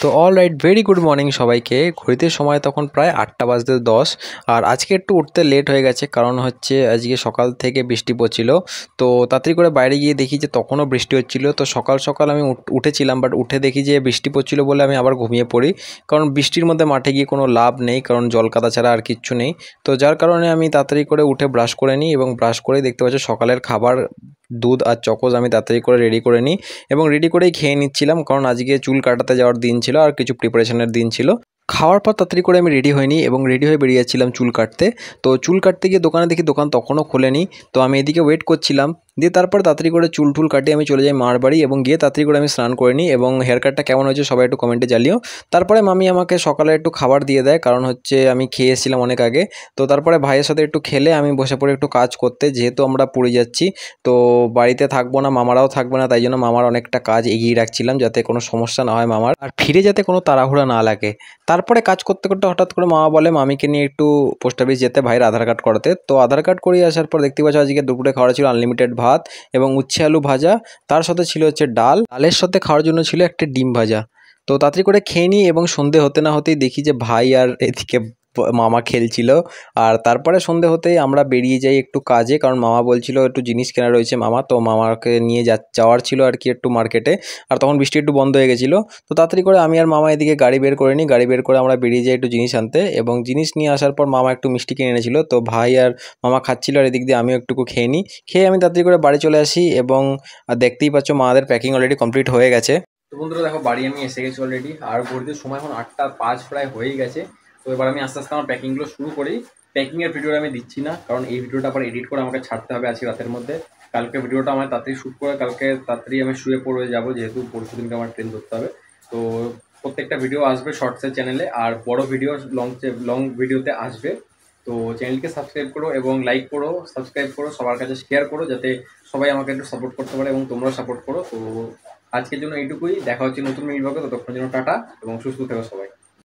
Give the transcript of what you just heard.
তো all right, very good morning সবাইকে। ঘড়িতে সময় তখন প্রায় 8টা বাজতে 10। আর আজকে একটু উঠতে লেট হয়ে গেছে, কারণ হচ্ছে আজকে সকাল থেকে বৃষ্টি পড়ছিল। তো তাড়াতাড়ি করে বাইরে গিয়ে দেখি যে তখনও বৃষ্টি হচ্ছিল। তো সকাল সকাল আমি উঠেছিলাম, বাট উঠে দেখি যে বৃষ্টি পড়ছিল বলে আমি আবার ঘুমিয়ে পড়ি। কারণ বৃষ্টির মধ্যে মাঠে গিয়ে কোনো লাভ নেই, কারণ জল কাদা ছাড়া আর কিচ্ছু নেই। তো যার কারণে আমি তাড়াতাড়ি করে উঠে ব্রাশ করে নিই, এবং ব্রাশ করেই দেখতে পাচ্ছি সকালের খাবার দুধ আর চকোজ আমি তাড়াতাড়ি করে রেডি করে নিই, এবং রেডি করেই খেয়ে নিচ্ছিলাম, কারণ আজকে চুল কাটাতে যাওয়ার দিন ছিল আর কিছু প্রিপারেশনের দিন ছিল। খাওয়ার পর তাড়াতাড়ি করে আমি রেডি হইনি এবং রেডি হয়ে বেরিয়ে যাচ্ছিলাম চুল কাটতে। তো চুল কাটতে গিয়ে দোকানে দেখি দোকান তখনও খোলেনি। তো আমি এদিকে ওয়েট করছিলাম, দিয়ে তারপর তাড়াতাড়ি করে চুল টুল কাটিয়ে আমি চলে যাই মার বাড়ি, এবং গিয়ে তাড়াতাড়ি করে আমি স্নান করে নিই। এবং হেয়ার কাটটা কেমন হয়েছে সবাই একটু কমেন্টে জানিও। তারপরে মামি আমাকে সকালে একটু খাবার দিয়ে দেয়, কারণ হচ্ছে আমি খেয়ে এসেছিলাম অনেক আগে। তো তারপরে ভাইয়ের সাথে একটু খেলে আমি বসে পড়ে একটু কাজ করতে, যেহেতু আমরা পুরী যাচ্ছি। তো বাড়িতে থাকবো না, মামারাও থাকবে না, তাই জন্য মামার অনেকটা কাজ এগিয়ে রাখছিলাম, যাতে কোনো সমস্যা না হয় মামার, আর ফিরে যাতে কোনো তাড়াহুড়া না লাগে। তারপরে কাজ করতে করতে হঠাৎ করে মামা বলে মামিকে নিয়ে একটু পোস্ট অফিস যেতে, ভাইয়ের আধার কার্ড করাতে। তো আধার কার্ড করিয়ে আসার পর দেখতে পাচ্ছি আজকে দুপুরে খাওয়া ছিল আনলিমিটেড ভাত এবং উচ্ছে আলু ভাজা। তার সাথে ছিল হচ্ছে ডালের সাথে খাওয়ার জন্য ছিল একটা ডিম ভাজা। তো তাড়াতাড়ি করে খেয়ে নিই, এবং সন্ধে হতে না হতেই দেখি যে ভাই আর এদিকে মামা খেলছিল। আর তারপরে সন্ধে হতেই আমরা বেরিয়ে যাই একটু কাজে, কারণ মামা বলছিল একটু জিনিস কেনা রয়েছে মামা, তো মামাকে নিয়ে যাওয়ার ছিল আর কি একটু মার্কেটে। আর তখন বৃষ্টি একটু বন্ধ হয়ে গেছিলো। তো তাড়াতাড়ি করে আমি আর মামা এদিকে গাড়ি বের করে নিই, গাড়ি বের করে আমরা বেরিয়ে যাই একটু জিনিস আনতে। এবং জিনিস নিয়ে আসার পর মামা একটু মিষ্টি কিনে এনেছিল, তো ভাই আর মামা খাচ্ছিল, আর এদিক দিয়ে আমিও একটুকু খেয়ে নিই। খেয়ে আমি তাড়াতাড়ি করে বাড়ি চলে আসি, এবং দেখতেই পাচ্ছ মাদের প্যাকিং অলরেডি কমপ্লিট হয়ে গেছে। তো বন্ধুরা দেখো, বাড়ি আমি এসে গেছি অলরেডি, আর ঘড়িতে সময় এখন 8টা 5 প্রায় হয়েই গেছে। তো এবার আমি আস্তে আস্তে আমার প্যাকিংগুলো শুরু করি। প্যাকিংয়ের ভিডিওটা আমি দিচ্ছি না, কারণ এই ভিডিওটা আবার এডিট করে আমাকে ছাড়তে হবে আজকে রাতের মধ্যে। কালকে ভিডিওটা আমার তাড়াতাড়ি শ্যুট করে কালকে তাড়াতাড়ি আমি শুয়ে পড়ে যাবো, যেহেতু পরশু দিনকে আমার ট্রেন ধরতে হবে। তো প্রত্যেকটা ভিডিও আসবে শর্টসের চ্যানেলে, আর বড় ভিডিও লং ভিডিওতে আসবে। তো চ্যানেলকে সাবস্ক্রাইব করো এবং লাইক করো, সাবস্ক্রাইব করো, সবার কাছে শেয়ার করো, যাতে সবাই আমাকে একটু সাপোর্ট করতে পারে এবং তোমরা সাপোর্ট করো। তো আজকের জন্য এইটুকুই, দেখা হচ্ছে নতুন ভিডিওতে, ততক্ষণ জন্য টাটা এবং সুস্থ থেকো সবাই।